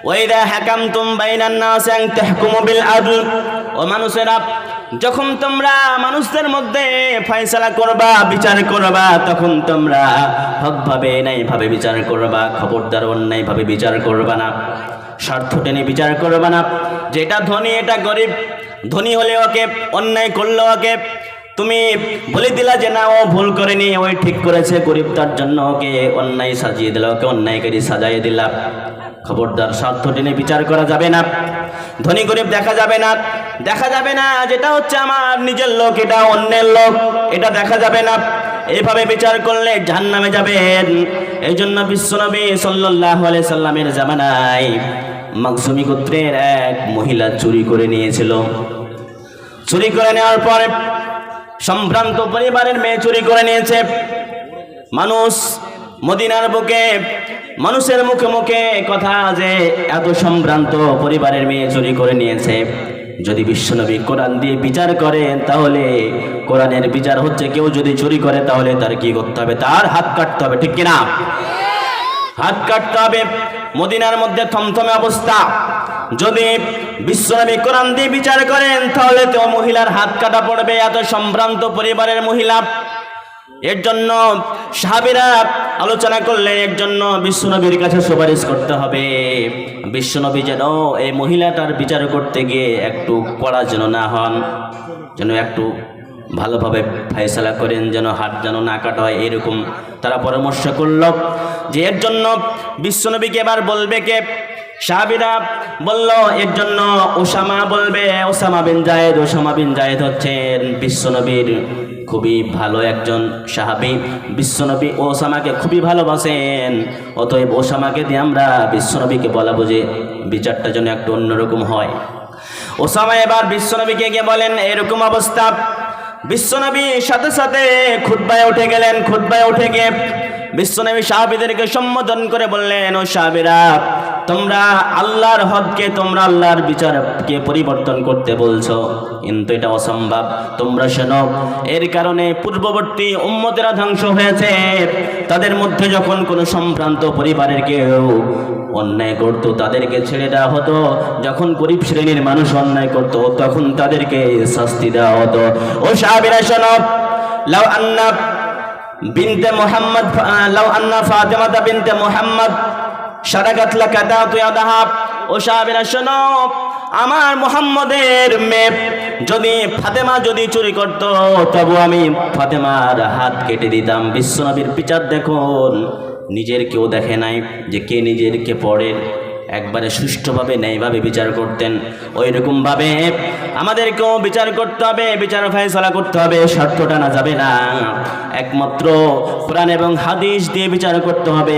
ওয়াইদা হাকামতুম বাইনান নাস আন তাহকুমু বিল আদল। ও মানুষেরা, যখন তোমরা মানুষদের মধ্যে ফয়সালা করবা, বিচার করবা, তখন তোমরা হকভাবে ন্যায়ভাবে বিচার করবা। খবরদার অন্যায়ভাবে বিচার করবা না, স্বার্থ টেনে বিচার করবা না। যেটা ধনী এটা গরিব, ধনী হলে ওকে, অন্যায় করলে ওকে তুমি বলে দিলা যে না ও ভুল করেনি, ওই ঠিক করেছে। গরিব তার জন্য ওকে অন্যায় সাজিয়ে দিলা, ওকে অন্যায়কারী সাজাইয়ে দিলা। খবরদার স্বার্থ টেনে বিচার করা যাবে না, ধনী গরিব দেখা যাবে না, দেখা যাবে না যেটা হচ্ছে আমার নিজের লোক এটা অন্যের লোক, এটা দেখা যাবে না। এইভাবে বিচার করলে জাহান্নামে যাবেন। এই জন্য বিশ্বনবী সাল্লাল্লাহু আলাইহি সাল্লামের জামানায় মাখজুমি গোত্রের এক মহিলা চুরি করে নিয়েছিল। চুরি করে নেওয়ার পরে সম্ভ্রান্ত পরিবারের মেয়ে চুরি করে নিয়েছে। মানুষ মদিনার বুকে, মানুষের মুখে মুখে কথা যে এত সম্ভ্রান্ত পরিবারের মেয়ে চুরি করে নিয়েছে। যদি বিশ্বনবী কোরআন দিয়ে বিচার করেন তাহলে কোরআনের বিচার হচ্ছে কেউ যদি চুরি করে তাহলে তার কি করতে হবে? তার হাত কাটতে হবে, ঠিক কিনা? হাত কাটতে হবে। মদিনার মধ্যে থমথমে অবস্থা। যদি বিশ্বনবী কোরআন দিয়ে বিচার করেন তাহলে তো মহিলার হাত কাটা পড়বে, এত সম্ভ্রান্ত পরিবারের মহিলা। এর জন্য সাহাবীরা আলোচনা করলেন, এর জন্য বিশ্বনবীর কাছে সুপারিশ করতে হবে। বিশ্বনবী যেন এই মহিলাটার বিচার করতে গিয়ে একটু কড়া যেন না হন, যেন একটু ভালোভাবে ফয়সালা করেন, যেন হাত যেন না কাটা হয়, এরকম তারা পরামর্শ করল। যে এর জন্য বিশ্বনবীকে এবার বলবে কে? সাহাবীরা বলল এর জন্য ওসামা বলবে, ওসামা বিন জায়েদ। ওসামা বিন জায়েদ হচ্ছেন বিশ্বনবীর খুবই ভালো একজন সাহাবী। বিশ্বনবী ওসামাকে খুবই ভালোবাসেন, অতএব ওসামাকে দিয়ে আমরা বিশ্বনবীকে বলাবো যে বিচারটা যেন একটু অন্যরকম হয়। ওসামা এবার বিশ্বনবীকে গিয়ে বলেন এরকম অবস্থা। বিশ্বনবী সাথে সাথে খুতবায় উঠে গেলেন। খুতবায় উঠে গিয়ে বিশ্বনবী সাহাবীদেরকে সম্বোধন করে বললেন, ও সাহাবীরা, তোমরা আল্লাহর হককে, তোমরা আল্লাহর বিচারকে পরিবর্তন করতে বলছো, কিন্তু এটা অসম্ভব। তোমরা শোনো, এর কারণে পূর্ববর্তী উম্মতেরা ধ্বংস হয়েছে। তাদের মধ্যে যখন কোনো সম্ভ্রান্ত পরিবারের কেউ অন্যায় করতো তাদেরকে ছেড়ে দেওয়া হতো, যখন গরিব শ্রেণীর মানুষ অন্যায় করতো তখন তাদেরকে শাস্তি দেওয়া হতো। ও সাহাবীরা শোনো, লাউ আন্না বিনতে মুহাম্মদ, লাউ আন্না ফাতিমা বিনতে মুহাম্মদ সারাগাত লাকাদাতু ইয়াদাহা। ও সাহাবীরা শোনো, আমার মুহাম্মদের মেয়ে যদি ফাতেমা যদি চুরি করত তবু আমি ফাতেমার হাত কেটে দিতাম। বিশ্বনবীর বিচার দেখুন, নিজের কেউ দেখে নাই যে কে নিজের কে পরের, একবারে সুষ্ঠুভাবে ন্যায়ভাবে বিচার করতেন। ওই রকমভাবে আমাদেরকেও বিচার করতে হবে, বিচার ফয়সালা করতে হবে, স্বার্থ টানা যাবে না। একমাত্র কোরআন এবং হাদিস দিয়ে বিচার করতে হবে,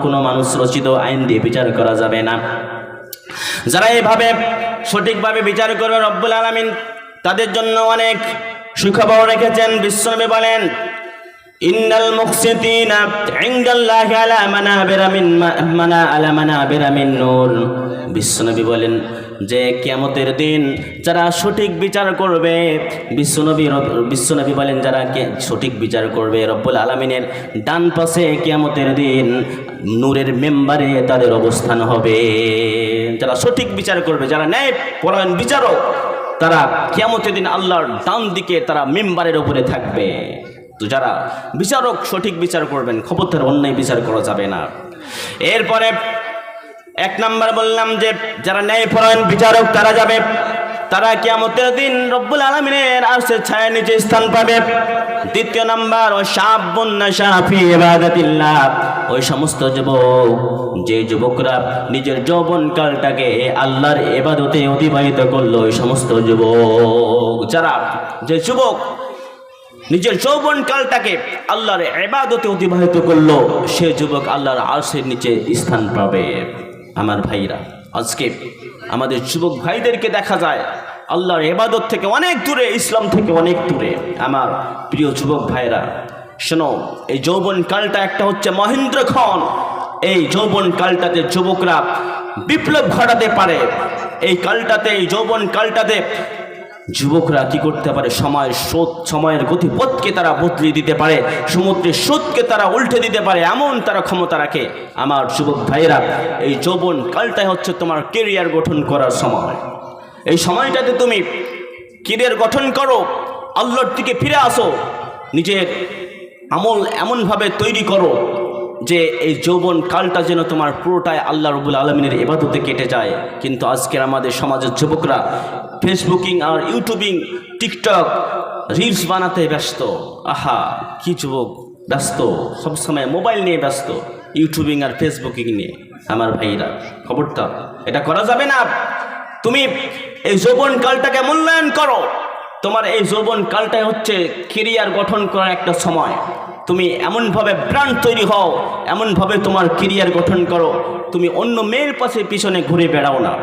কোনো মানুষ রচিত আইন দিয়ে বিচার করা যাবে না। যারা এইভাবে সঠিকভাবে বিচার করবে রব্বুল আলামিন তাদের জন্য অনেক সুখবর রেখেছেন। বিশ্বনবী বলেন, ইন্নাল মুকসিতিনা ইনদাল্লাহি আলা মানাবিরা মিন নূর। বিশ্বনবী যে কিয়ামতের দিন যারা সঠিক বিচার করবে, বিশ্বনবী বলেন যারা সঠিক বিচার করবে রব্বুল আলামিনের ডান পাশে কিয়ামতের দিন নূরের মেম্বারে তাদের অবস্থান হবে। যারা সঠিক বিচার করবে, যারা ন্যায় পরায়ণ বিচারক, তারা কিয়ামতের দিন আল্লাহর ডান দিকে তারা মেম্বারের উপরে থাকবে। তো যারা বিচারক সঠিক বিচার করবেন, খবরদার অন্যায় বিচার করা যাবে না। এরপরে এক নাম্বার বললাম যে যারা ন্যায়পরায়ণ বিচারক তারা যাবে, তারা কিয়ামতের দিন রব্বুল আলামিনের আরশের ছায়ার নিচে স্থান পাবে। দ্বিতীয় নাম্বার, ও শাবুন নাশা ফি ইবাদাতিল্লাহ, ওই সমস্ত যুবক যে যুবকরা নিজের যৌবনকালটাকে আল্লাহর ইবাদতে অতিবাহিত করলো, ওই সমস্ত যুবক যে যুবক নিজের যৌবনকালটাকে আল্লাহর ইবাদতে অতিবাহিত করলো, সে যুবক আল্লাহর আরশের নিচে স্থান পাবে। আমার ভাইরা, আজকে আমাদের যুবক ভাইদেরকে দেখা যায় আল্লাহর ইবাদত থেকে অনেক দূরে, ইসলাম থেকে অনেক দূরে। আমার প্রিয় যুবক ভাইরা শোনো, এই যৌবনকালটা একটা হচ্ছে মহেন্দ্রক্ষণ। এই যৌবনকালটাতে যুবকরা বিপ্লব ঘটাতে পারে। এই কালটাতে, এই যৌবনকালটাতে যুবকরা কি করতে পারে, সময়ের গতিপথকে তারা বদলে দিতে পারে, সমুদ্রের স্রোতকে তারা উল্টে দিতে পারে, এমন তারা ক্ষমতা রাখে। আমার যুবক ভাইয়েরা, এই যৌবন কালটাই হচ্ছে তোমার কেরিয়ার গঠন করার সময়। এই সময়টাতে তুমি কেরিয়ার গঠন করো, আল্লাহর দিকে ফিরে আসো, নিজের আমল এমনভাবে তৈরি করো যে এই যৌবন কালটা যেন তোমার পুরোটাই আল্লাহ রাব্বুল আলামিনের ইবাদতে কেটে যায়। কিন্তু আজকের আমাদের সমাজের যুবকরা ফেসবুকিং আর ইউটিউবিং, টিকটক, রিলস বানাতে ব্যস্ত। আহা, কি যুবক ব্যস্ত, সবসময় মোবাইল নিয়ে ব্যস্ত, ইউটিউবিং আর ফেসবুকিং নিয়ে। আমার ভাইরা, খবরদার, এটা করা যাবে না। তুমি এই যৌবন কালটাকে মূল্যায়ন করো। তোমার এই যৌবন কালটাই হচ্ছে কেরিয়ার গঠন করার একটা সময়। তুমি এমনভাবে ব্র্যান্ড তৈরি হও, এমনভাবে তোমার কেরিয়ার গঠন করো, তুমি অন্য মেয়ের পাশে পিছনে ঘুরে বেড়াও না।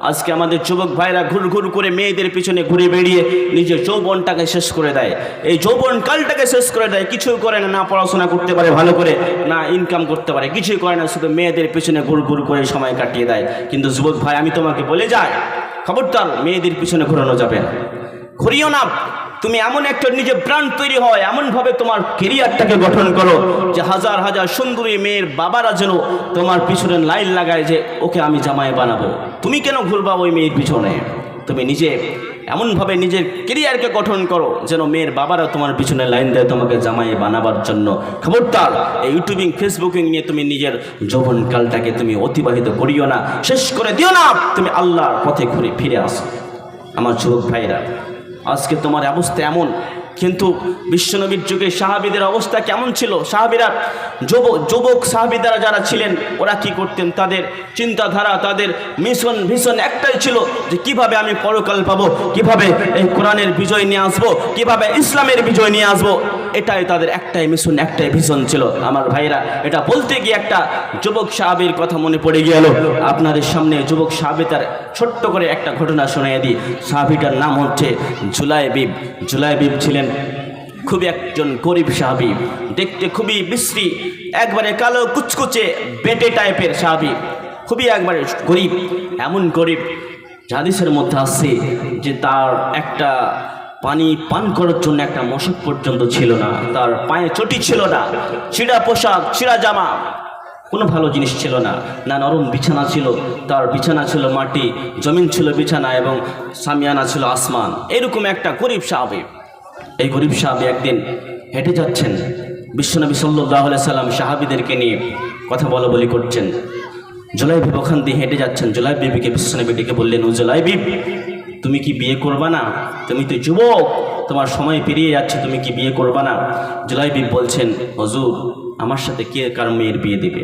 আজকে আমাদের যুবক ভাইরা ঘুর করে মেয়েদের পিছনে ঘুরে বেরিয়ে নিজের যৌবনটাকে শেষ করে দেয়, এই যৌবন কালটাকে শেষ করে দেয়। কিছুই করে না, না পড়াশোনা করতে পারে ভালো করে, না ইনকাম করতে পারে, কিছুই করে না, শুধু মেয়েদের পিছনে ঘুর করে সময় কাটিয়ে দেয়। কিন্তু যুবক ভাই, আমি তোমাকে বলে যাই, খবরদার, মেয়েদের পিছনে ঘোরানো যাবে না, ঘুরিও না। তুমি এমন একটা নিজের ব্র্যান্ড তৈরি হয়, এমনভাবে তোমার কেরিয়ারটাকে গঠন করো যে হাজার হাজার সুন্দরী মেয়ের বাবারা যেন তোমার পিছনে লাইন লাগায় যে ওকে আমি জামাই বানাবো। তুমি কেন ঘুরবা ওই মেয়ের পিছনে? তুমি নিজে এমনভাবে নিজের কেরিয়ারকে গঠন করো যেন মেয়ের বাবারা তোমার পিছনে লাইন দেয় তোমাকে জামাই বানাবার জন্য। খবরদার, এই ইউটিউবিং, ফেসবুকিং নিয়ে তুমি নিজের যৌবনকালটাকে তুমি অতিবাহিত করিও না, শেষ করে দিও না। তুমি আল্লাহর পথে ঘুরে ফিরে আসো। আমার যুবক ভাইরা, আজকে তোমার অবস্থা এমন, কিন্তু বিশ্বনবীর যুগে সাহাবীদের অবস্থা কেমন ছিল? সাহাবীরা, যুবক সাহাবীরা যারা ছিলেন, ওরা কি করতেন? তাদের চিন্তাধারা, তাদের ভিশন একটাই ছিল যে কিভাবে আমি পরকাল পাবো, কিভাবে এই কোরআনের বিজয় নিয়ে আসবো, কিভাবে ইসলামের বিজয় নিয়ে আসবো। এটাই তাদের একটাই মিশন, একটাই ভিশন ছিল। আমার ভাইরা, এটা বলতে গিয়ে একটা যুবক সাহাবীর কথা মনে পড়ে গেল। আপনাদের সামনে যুবক সাহাবী তার ছোট্ট করে একটা ঘটনা শুনিয়ে দিই। সাহাবীটার নাম হচ্ছে জুলাইবিব। জুলাইবিব ছিলেন খুবই একজন গরিব সাহাবী, দেখতে খুবই বিশ্রী, একবারে কালো কুচকুচে বেটে টাইপের সাহাবী, খুবই একবারে গরিব। এমন গরিব, হাদিসের মধ্যে আসছে যে তার একটা পানি পান করার জন্য একটা মশক পর্যন্ত ছিল না, তার পায়ে চটি ছিল না, ছিঁড়া পোশাক, ছিঁড়া জামা, কোনো ভালো জিনিস ছিল না, না নরম বিছানা ছিল, তার বিছানা ছিল মাটি, জমিন ছিল বিছানা এবং সামিয়ানা ছিল আসমান। এরকম একটা গরিব সাহাবী। এই গরিব সাহাবী একদিন হেঁটে যাচ্ছেন, বিশ্বনবী সাল্লাল্লাহু আলাইহি সাল্লাম সাহাবীদেরকে নিয়ে কথা বলি করছেন। জুলাইবিব ওখান দিয়ে হেঁটে যাচ্ছেন। জুলাইবিবকে বিশ্বনবী ডেকে বললেন, ও জুলাইবিব, তুমি কি বিয়ে করবা না? তুমি তো যুবক, তোমার সময় পেরিয়ে যাচ্ছে, তুমি কি বিয়ে করবা না? জুলাইবিব বলছেন, হুজুর, আমার সাথে কে কার মেয়ের বিয়ে দিবে?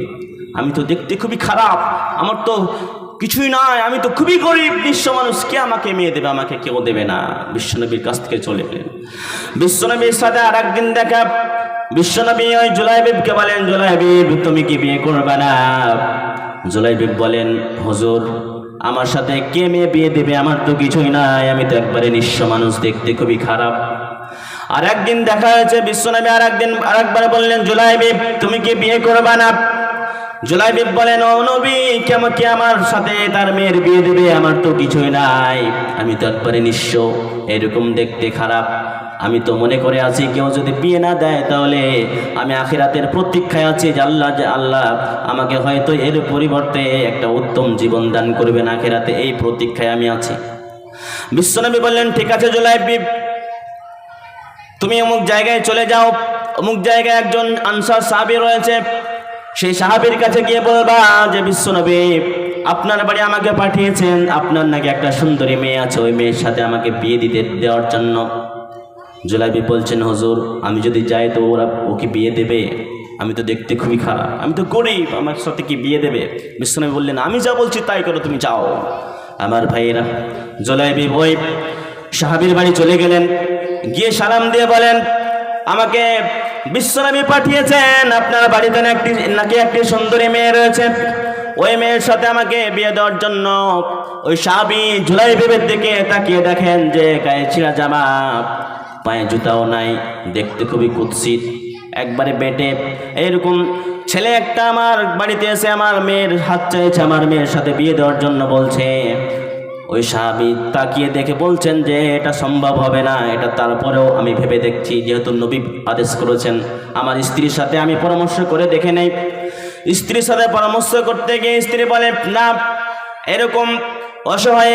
আমি তো দেখতে খুবই খারাপ, আমার তো কিছুই নয়, আমি তো খুবই গরিব নিঃস্ব মানুষ, কে আমাকে মেয়ে দেবে? আমাকে কেউ দেবে না। বিশ্বনবীর কাছ থেকে চলে গেলেন। বিশ্বনবীর সাথে আর একদিন দেখা। বিশ্বনবী ওই জুলাইবিবকে বলেন, জুলাইবিব, তুমি কি বিয়ে করবে না? জুলাইবিব বলেন, হুজুর, আমার সাথে কে মেয়ে বিয়ে দেবে? আমার তো কিছুই নাই, আমি তো একবারে নিঃস্ব মানুষ, দেখতে খুবই খারাপ। আর একদিন দেখা হয়েছে, বিশ্বনবী আরেকবার বললেন, জুলাইবিব, তুমি কি বিয়ে করবে না? জুলাইবিব বলেন, ও নবী, কেমন কি আমার সাথে তার মেয়ের বিয়ে দেবে? আমার তো কিছুই নাই, আমি তো একবারে নিঃস্ব, এরকম দেখতে খারাপ। আমি তো মনে করে আছি কেউ যদি বিয়ে না দেয় তাহলে আমি আখিরাতের প্রতীক্ষায় আছি যে আল্লাহ আমাকে হয়তো এর পরিবর্তে একটা উত্তম জীবন দান করবেন আখিরাতে, এই প্রতীক্ষায় আমি আছি। বিশ্বনবী বললেন, ঠিক আছে জুলাইবিব, তুমি অমুক জায়গায় চলে যাও, অমুক জায়গায় একজন আনসার সাহাবী রয়েছে, সেই সাহাবীর কাছে গিয়ে বলবা যে বিশ্বনবী আপনার বাড়ি আমাকে পাঠিয়েছেন, আপনার নাকি একটা সুন্দরী মেয়ে আছে, ওই মেয়ের সাথে আমাকে বিয়ে দেওয়ার জন্য। জুলাইবিব বলছেন, হুজুর, আমি যদি যাই তো ওকে বিয়ে দেবে? আমি তো দেখতে খুবই খারাপ, আমি তো গরিব, আমার সাথে কি বিয়ে দেবে? বিশ্বনবী বললেন, আমি যা বলছি তাই করো, তুমি যাও। আমার ভাইয়েরা, জুলাইবিব ওই সাহাবীর বাড়ি চলে গেলেন। গিয়ে সালাম দিয়ে বলেন, আমাকে বিশ্বনবী পাঠিয়েছেন, আপনার বাড়িতে নাকি একটি সুন্দরী মেয়ে রয়েছে, ওই মেয়ের সাথে আমাকে বিয়ে দেওয়ার জন্য। ওই সাহাবী জুলাইবিবের দিকে তাকিয়ে দেখেন যে গায়ে ছিঁড়া জামা, পায়ে জুতাও নাই, দেখতে খুবই কুৎসিত, একবারে বেটে। এরকম ছেলে একটা আমার বাড়িতে এসে আমার মেয়ের হাত চাইছে, আমার মেয়ের সাথে বিয়ে দেওয়ার জন্য বলছে। ওই সাহাবী তাকিয়ে দেখে বলছেন যে এটা সম্ভব হবে না, এটা তারপরেও আমি ভেবে দেখছি, যেহেতু নবী আদেশ করেছেন। আমার স্ত্রীর সাথে আমি পরামর্শ করে দেখে নেই। স্ত্রীর সাথে পরামর্শ করতে গিয়ে স্ত্রী বলে, না, এরকম অসহায়